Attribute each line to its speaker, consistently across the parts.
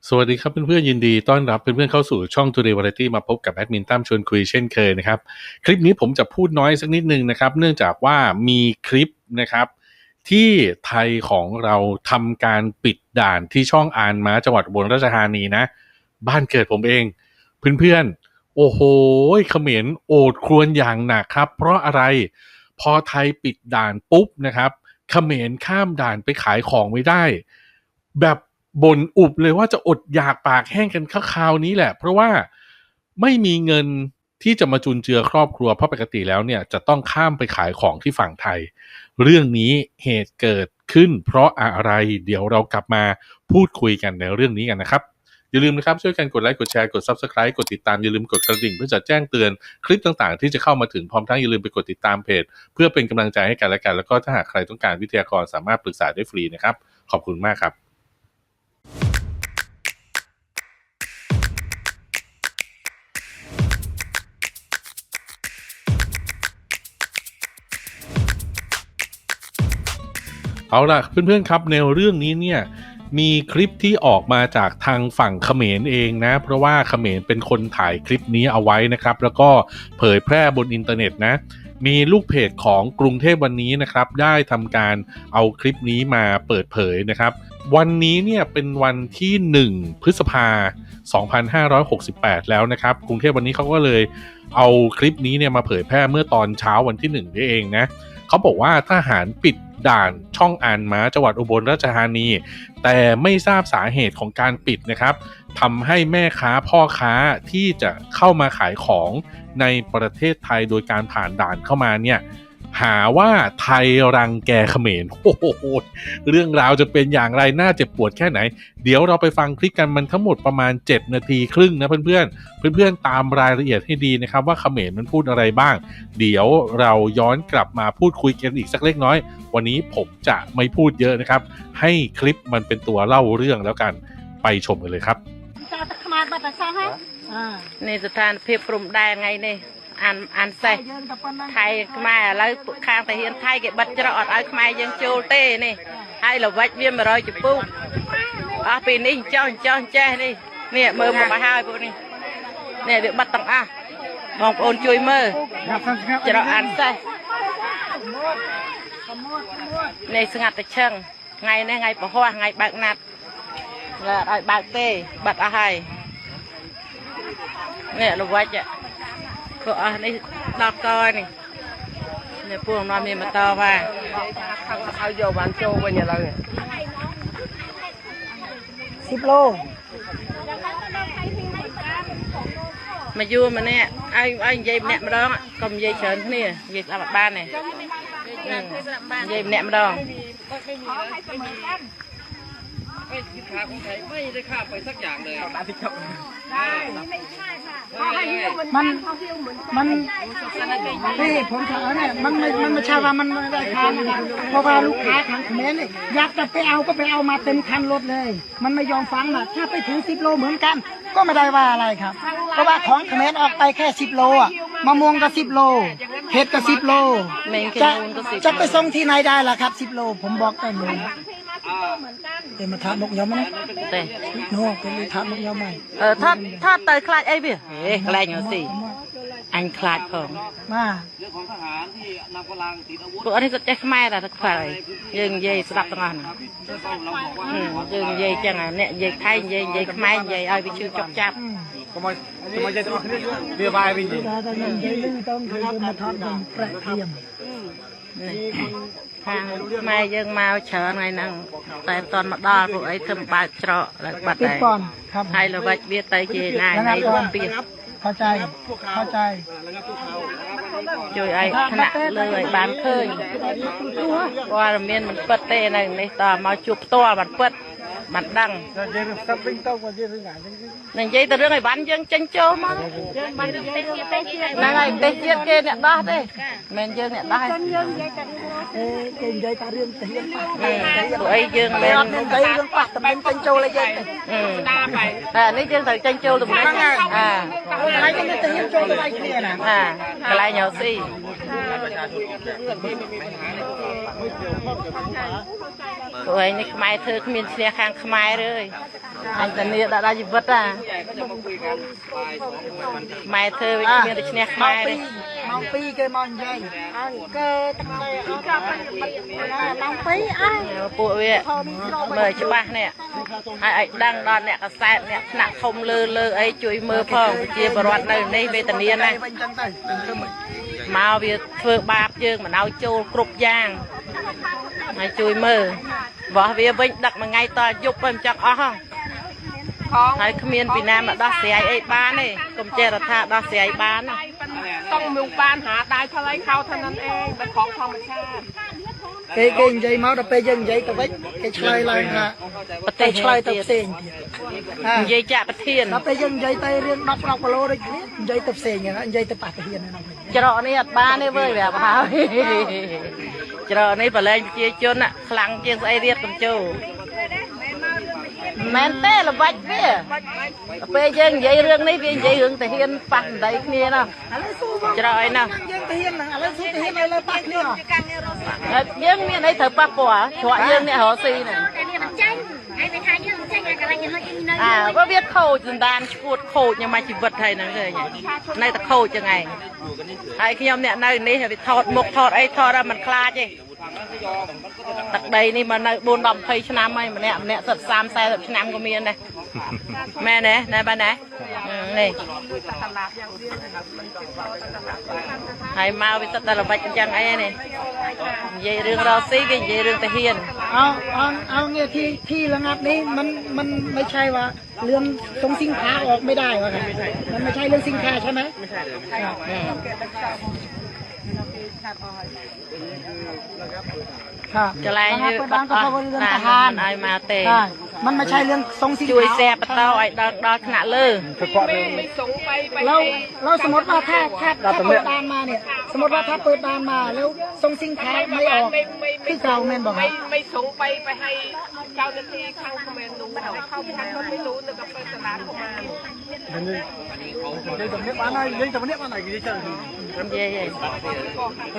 Speaker 1: สวัสดีครับเพื่อนๆยินดีต้อนรับเพื่อนๆเข้าสู่ช่อง Today Variety มาพบกับแอดมินตั้มชวนคุยเช่นเคยนะครับคลิปนี้ผมจะพูดน้อยสักนิดนึงนะครับเนื่องจากว่ามีคลิปนะครับที่ไทยของเราทำการปิดด่านที่ช่องอานม้าจังหวัดอุบลราชธานีนะบ้านเกิดผมเองเพื่อนๆโอ้โหเขมรโอดครวญอย่างหนักครับเพราะอะไรพอไทยปิดด่านปุ๊บนะครับเขมรข้ามด่านไปขายของไม่ได้แบบบ่นอุบเลยว่าจะอดอยากปากแห้งกันคราวนี้แหละเพราะว่าไม่มีเงินที่จะมาจุนเจือครอบครัวเพราะปกติแล้วเนี่ยจะต้องข้ามไปขายของที่ฝั่งไทยเรื่องนี้เหตุเกิดขึ้นเพราะอะไรเดี๋ยวเรากลับมาพูดคุยกันในเรื่องนี้กันนะครับอย่าลืมนะครับช่วยกันกดไลค์กดแชร์กด Subscribe กดติดตามอย่าลืมกดกระดิ่งเพื่อจะแจ้งเตือนคลิปต่างๆที่จะเข้ามาถึงพร้อมทั้งอย่าลืมไปกดติดตามเพจเพื่อเป็นกำลังใจให้กันและกันแล้วก็ถ้าหากใครต้องการวิทยากรสามารถปรึกษาได้ฟรีนะครับขอบคุณมากครับเอาล่ะเพื่อนๆครับในเรื่องนี้เนี่ยมีคลิปที่ออกมาจากทางฝั่งเขมรเองนะเพราะว่าเขมรเป็นคนถ่ายคลิปนี้เอาไว้นะครับแล้วก็เผยแพร่บนอินเทอร์เน็ตนะมีลูกเพจของกรุงเทพวันนี้นะครับได้ทำการเอาคลิปนี้มาเปิดเผยนะครับวันนี้เนี่ยเป็นวันที่1 พฤษภาคม 2568แล้วนะครับกรุงเทพวันนี้เขาก็เลยเอาคลิปนี้เนี่ยมาเผยแพร่เมื่อตอนเช้าวันที่1นี่เองนะเขาบอกว่าทหารปิดด่านช่องอานม้าจังหวัดอุบลราชธานีแต่ไม่ทราบสาเหตุของการปิดนะครับทำให้แม่ค้าพ่อค้าที่จะเข้ามาขายของในประเทศไทยโดยการผ่านด่านเข้ามาเนี่ยหาว่าไทยรังแกเขมรโอ้โหเรื่องราวจะเป็นอย่างไรน่าเจ็บปวดแค่ไหนเดี๋ยวเราไปฟังคลิปกันมันทั้งหมดประมาณ7 นาทีครึ่งนะเพื่อนๆตามรายละเอียดให้ดีนะครับว่าเขมรมันพูดอะไรบ้างเดี๋ยวเราย้อนกลับมาพูดคุยกันอีกสักเล็กน้อยวันนี้ผมจะไม่พูดเยอะนะครับให้คลิปมันเป็นตัวเล่าเรื่องแล้วกันไปชมกันเลยครับ
Speaker 2: ในสถานเพียบกลุ่มได้ไงนี่อันใส่ไทยมาแล้วข้างแต่เฮียนไทยเก็บบัตรจะอดเอาขมายยังโจเต้นี่ให้เราวัดเวียนมารอยจุปุ๊บปีนี้เจ้าแจ้นี่เนี่ยมือมาให้พวกนี้เนี่ยเดี๋ยวบัตรต้องมองโอนช่วยมือจะเราอันใส่ในสงัดแต่เชิงไงเนี่ยไงปะหัวไงบักนัดแล้วไอ้บักเต้บัตรอะไรเนี่ยเราวัดจะก็นี่ดอกกอยนี่เนี่ยพวกน้องมีมาต่อว่าเอาโยบันโจไปเนี่ยเราเนี่ย10 โลมาอยู่มาเนี่ยไอ้ยัยเนี่ยมาดองก็ยัยเฉินนี่ยัยสลับบ้านเนี่ยยัยเนี่ยมาดองไม่ได้ข้าไปสักอย่างเลย
Speaker 3: มันที่ผมถามเนี่ยมันไม่ใช่ว่ามันไม่ได้คันเพราะว่าลูกค้าทางเขมรเนี่ยอยากจะไปเอาก็ไปเอามาเต็มคันรถเลยมันไม่ยอมฟังนะถ้าไปถึง10 โลเหมือนกันก็ไม่ได้ว่าอะไรครับเพราะว่าของเขมรออกไปแค่10 โลอ่ะมะม่วงก็10 โลเห็ดก็10 โลจะไปส่งที่ไหนได้ล่ะครับ10 โลผมบอกได้เลยเดี๋ยวมาทำนกยอมไหมเต้โน่เป็นทำนกยอมไหม
Speaker 2: ถ้าเตยคลาดไอ้เบี้ยคลาดอย่างสิอันคลาดผม
Speaker 3: มา
Speaker 4: เรื่องของทหารที่นำกำลังติดอาวุธ
Speaker 2: พวกอันนี้ก็ใจขมายแต่ถ้าใครยังยัยสลับต่างกันยังยัยจังเนี่ยยัยไทยยัยขมายยัยเอาไปชื่อจับจับ
Speaker 4: ทำไมจะต้องเรียบายไปยิง
Speaker 3: ต้องเคยมาทำเป็นประเทียม
Speaker 2: ทางมายังมาเชิญไงนั่งแต่ตอนมาดอพวกไอ้ทำบาดเจาะแล้วบัดไหนให้เราบัดเบี้ยไตเจนายในเปีย
Speaker 3: เข้าใจ
Speaker 2: ช่วยไอ้ขณะเลยบานเคยว่าเมียนมันเปิดเต้ในต่อมาจุบตัวมันเปิดมันดังนั่นยัยแต่เรื่องไอ้บ้านยังจังโจมานั่นไงเตะเจี๊ยบเกณฑ์เนี่ยได้เลยแมนยังเนี่ยได้
Speaker 3: เก่งใจตาเรื่องเสียง
Speaker 2: ตัวไอ้ยังแมน
Speaker 3: ใจเรื่องปากแต่เป็นจังโจเลยยัง
Speaker 2: นี่ยังแต่จังโจตรงนี้
Speaker 3: อะไรยังจะเห็นโจอะไรเนี่ยนะ
Speaker 2: อะไรเหนียวสิ ตัวเองนี่ขมายเธอขมิ้นเสียข้างขมายเลยอันแต่เนี่ยได้จีบอ่ะขมายเธอขมิ้นเสียขมายเลย
Speaker 3: มองปีเกยมองใหญ่เกยตั้งเลยมองปีอ่ะ
Speaker 2: ปูเวะเมื่อช่ปะเนี่ยไอ้ดังดอนเนี่ยกระแสเนี่ยหนักทมเลยไอ้จุยมือพ่อเจียบรอดเลยในเบตานีนะมาเวียเฟือบาปเยอะมันเอาโจกรุบย่างไอ้จุยมือบอกเวียวิ่งดักมาไงต่อยุบไปมันจักอ๋อไอ้ขมิ้นปีน้ำมาดอเสียไอ้บ้านนี่กรมเจรธาดอเสียไอ้บ้าน
Speaker 5: ต้องมีปานหาได้เท่าไรเขาเท่านั้นเองเป็นของธรรมชาติ
Speaker 3: เกยใหญ่มาแต่ไปยังใหญ่แต่ไว้เกยชลายเลยค่ะประเทศชลายตับเสียง
Speaker 2: ใหญ่จะประเทียน
Speaker 3: แต่ไปยังใหญ่แต่เรียนนักเราโลได้ใหญ่ตับเสียงอย่างนั้นใหญ่แต่ปากตะเฮียนนะ
Speaker 2: จรอนี่บ้านนี่เว้ยแบบเขาจรอนี่ไปเลยเจียจนอ่ะคลังเจียงไอเรียกกันจูแมนเต้ละวัดเว้ยไปยังใหญ่เรื่องนี้ไปใหญ่เรื่องแต่เฮียนปั่นได้เนี่ยนะจรอไอ้นะ
Speaker 3: ยังตะเฮียนอะไรสู้ตะเฮียนอะไรปากเนี่ย
Speaker 2: ยังมีในเถอะปักปัวชัวยังเนี่ยหัวซีเนี่ยว่าเวียดโคจนดานชวดโคยังมาจีบไทยนั่นเลยในตะโคยังไงไอ้ขยมเนี่ยในนี้ไปทอดหมกทอดไอ้ทอดมันคลาจีตักใดนี่มันบนดำไทยชนะไหมมันเนี่ยสัตว์3 4ชนะก็มีนะแม่เนี่ยในบ้านไหนนี่ให้มาวิสัตว์ระบายจังไอ้นี่ยัยเรื่องเราซีกันยัยเรื่องตะเฮียน
Speaker 3: เอาเนี่ยที่ระงับนี้มันไม่ใช่ว่าเรื่องตรงสินค้าออกไม่ได้วะครับมันไม่ใช่เรื่องสินค้าใช่ไหมครับ
Speaker 2: จะไล่บัตรไอ้มาเตะ
Speaker 3: มันไม่ใช่เรื่องทรงสินค้า
Speaker 2: ช่วยแซ่บเต้าไอ้ดอกขนาดเลย
Speaker 5: ไม่ส่งไป
Speaker 3: เราสมมติว่าถ้าเปิดด่านมาเนี่ยสมมติว่าถ้าเปิดด่านมาแล้วทรงสินค้าไม่ออกคือเก่าแม่นบอกครับ
Speaker 5: ไม่ส่งไปให้เจ้าหน้าที่ข้างคอมเมนต์รู้เขาทางคนไม่รู้นึกว่าเป็นตลาดเข้ามา
Speaker 4: đây tầm nhất bán này đây tầm nhất bán này cái gì trời
Speaker 2: เย่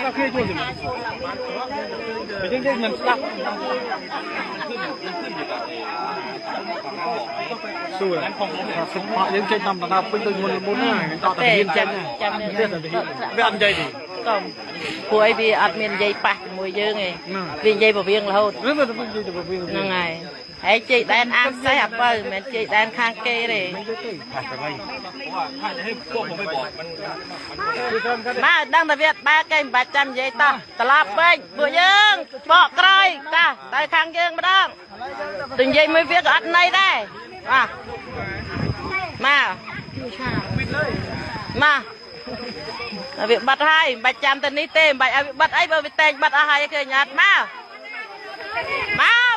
Speaker 4: sao kia chưa gì đây mình stop xui là họ những trên tầm là bên tôi muốn này cho tập hiên chân với ăn dây thì
Speaker 2: ก็ป่วยบีอัดเมียนใหญ่ปะมวยเยอะไงวิ่งใหญ่บ่เวียงเรานั่งไงไอ้จีแดนอันใส่อับเปิ้ลเหมือนจีแดนข้างเกยเลยมาดังตะเวียดบ้าเก่งบาดจำใหญ่ต่อตลาดเบ้งบัวยืงปอกกรอยตาไตข้างยืงมาดังถึงใหญ่ไม่เวียกอัดในได้มาviệc bắt hai bạch chăm tên ní tên bạch bắt ấy bởi vì tên bắt hai cái nhát ma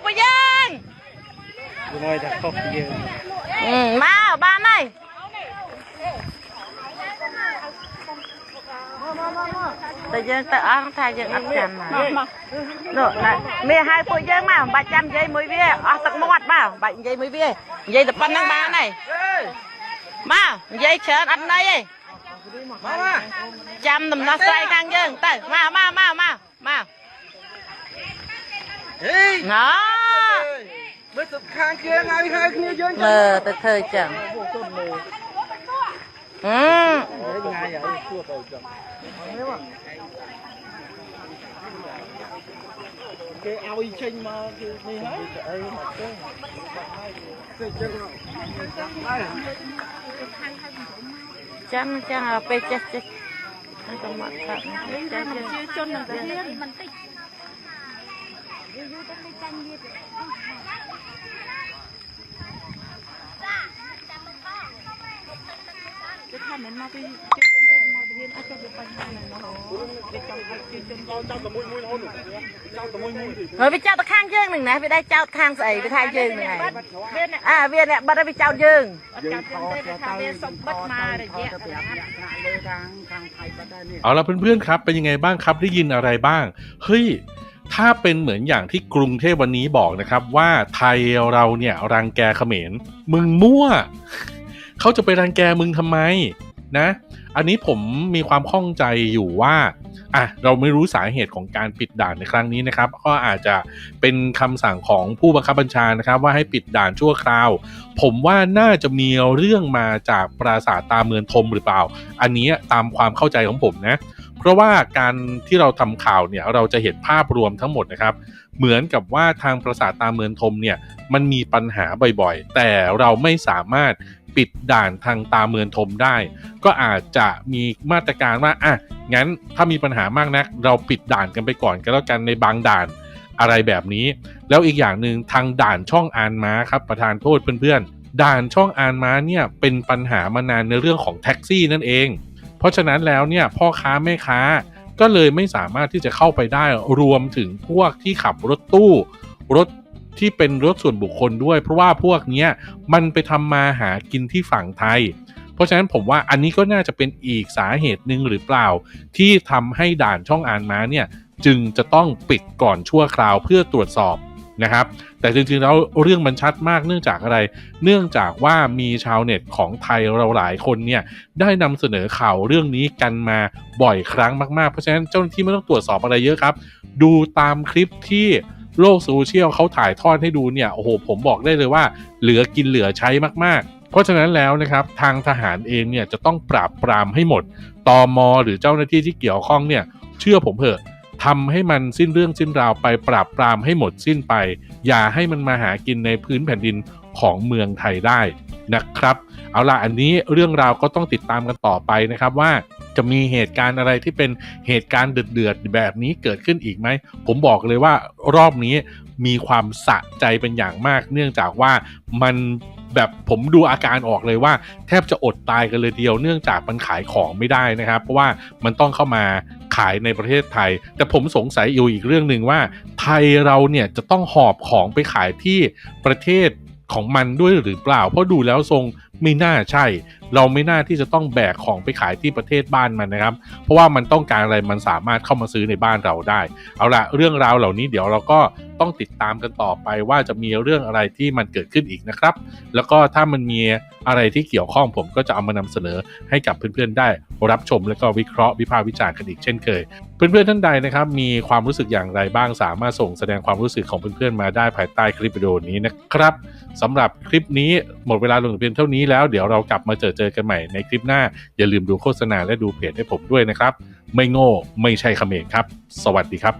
Speaker 2: bây giờ ma ba này tự nhiên tự ăn thay dân ăn chăn mà được này mẹ hai phụ dân mà bạch chăm dây mới bia tật mót mà bạch dây mới bia dây tập pan năng ba này ma dây chén ăn đây chăm tầm nó say ngang dân tay ma nó
Speaker 4: mới tập khang kia ngay hai kia dân
Speaker 2: mờ từ thời chẳng
Speaker 4: cái ao y chênh mà cái này
Speaker 2: chăm là pe chết anh còn mặc thật chưa chôn là thiên rồiไปเจ้าตะข้างยื่งหนึ่งนะไปได้เจ้าทางใส่ไปทางยื่งหนึ่งไงเวียนเนี่ยบัดได้ไปเจ้ายื่ง
Speaker 1: เอาละเพื่อนๆครับเป็นยังไงบ้างครับได้ยินอะไรบ้างเฮ้ยถ้าเป็นเหมือนอย่างที่กรุงเทพวันนี้บอกนะครับว่าไทยเราเนี่ยรังแกเขมรมึงมั่วเขาจะไปรังแกมึงทำไมนะ อันนี้ผมมีความข้องใจอยู่ว่าเราไม่รู้สาเหตุของการปิดด่านในครั้งนี้นะครับก็อาจจะเป็นคำสั่งของผู้บังคับบัญชานะครับว่าให้ปิดด่านชั่วคราวผมว่าน่าจะมีเรื่องมาจากปราสาทตาเมืองธมหรือเปล่าอันนี้ตามความเข้าใจของผมนะเพราะว่าการที่เราทำข่าวเนี่ยเราจะเห็นภาพรวมทั้งหมดนะครับเหมือนกับว่าทางปราสาทตาเมืองธมเนี่ยมันมีปัญหาบ่อยๆแต่เราไม่สามารถปิดด่านทางตาเมืองธมได้ก็อาจจะมีมาตรการว่างั้นถ้ามีปัญหามากนักเราปิดด่านกันไปก่อนก็แล้วกันในบางด่านอะไรแบบนี้แล้วอีกอย่างหนึ่งทางด่านช่องอานม้าครับประธานโทษเพื่อนๆด่านช่องอานม้าเนี่ยเป็นปัญหามานานในเรื่องของแท็กซี่นั่นเองเพราะฉะนั้นแล้วเนี่ยพ่อค้าแม่ค้าก็เลยไม่สามารถที่จะเข้าไปได้รวมถึงพวกที่ขับรถตู้รถที่เป็นรถส่วนบุคคลด้วยเพราะว่าพวกเนี้ยมันไปทำมาหากินที่ฝั่งไทยเพราะฉะนั้นผมว่าอันนี้ก็น่าจะเป็นอีกสาเหตุหนึ่งหรือเปล่าที่ทำให้ด่านช่องอานม้าเนี่ยจึงจะต้องปิดก่อนชั่วคราวเพื่อตรวจสอบนะครับแต่จริงๆแล้วเรื่องมันชัดมากเนื่องจากอะไรเนื่องจากว่ามีชาวเน็ตของไทยเราหลายคนเนี่ยได้นำเสนอข่าวเรื่องนี้กันมาบ่อยครั้งมากๆเพราะฉะนั้นเจ้าหน้าที่ไม่ต้องตรวจสอบอะไรเยอะครับดูตามคลิปที่โลกโซเชียลเขาถ่ายทอดให้ดูเนี่ยโอ้โหผมบอกได้เลยว่าเหลือกินเหลือใช้มากๆเพราะฉะนั้นแล้วนะครับทางทหารเองเนี่ยจะต้องปราบปรามให้หมดตม.หรือเจ้าหน้าที่ที่เกี่ยวข้องเนี่ยเชื่อผมเถอะทำให้มันสิ้นเรื่องสิ้นราวไปปราบปรามให้หมดสิ้นไปอย่าให้มันมาหากินในพื้นแผ่นดินของเมืองไทยได้นะครับเอาล่ะอันนี้เรื่องราวก็ต้องติดตามกันต่อไปนะครับว่าจะมีเหตุการณ์อะไรที่เป็นเหตุการณ์เดือดๆแบบนี้เกิดขึ้นอีกไหมผมบอกเลยว่ารอบนี้มีความสะใจเป็นอย่างมากเนื่องจากว่ามันแบบผมดูอาการออกเลยว่าแทบจะอดตายกันเลยเดียวเนื่องจากมันขายของไม่ได้นะครับเพราะว่ามันต้องเข้ามาขายในประเทศไทยแต่ผมสงสัยอยู่อีกเรื่องนึงว่าไทยเราเนี่ยจะต้องหอบของไปขายที่ประเทศของมันด้วยหรือเปล่าเพราะดูแล้วทรงไม่น่าใช่เราไม่น่าที่จะต้องแบกของไปขายที่ประเทศบ้านมันนะครับเพราะว่ามันต้องการอะไรมันสามารถเข้ามาซื้อในบ้านเราได้เอาล่ะเรื่องราวเหล่านี้เดี๋ยวเราก็ต้องติดตามกันต่อไปว่าจะมีเรื่องอะไรที่มันเกิดขึ้นอีกนะครับแล้วก็ถ้ามันมีอะไรที่เกี่ยวข้องผมก็จะเอามานำเสนอให้กับเพื่อนๆได้รับชมแล้วก็วิเคราะห์วิพากษ์วิจารณ์กันอีกเช่นเคยเพื่อนๆท่านใดนะครับมีความรู้สึกอย่างไรบ้างสามารถส่งแสดงความรู้สึกของเพื่อนๆมาได้ภายใต้คลิปวิดีโอนี้นะครับสำหรับคลิปนี้หมดเวลาลงเพียงเท่านี้แล้วเดี๋ยวเรากลับมาเจอกันใหม่ในคลิปหน้าอย่าลืมดูโฆษณาและดูเพจให้ผมด้วยนะครับไม่โง่ไม่ใช่เขมรครับสวัสดีครับ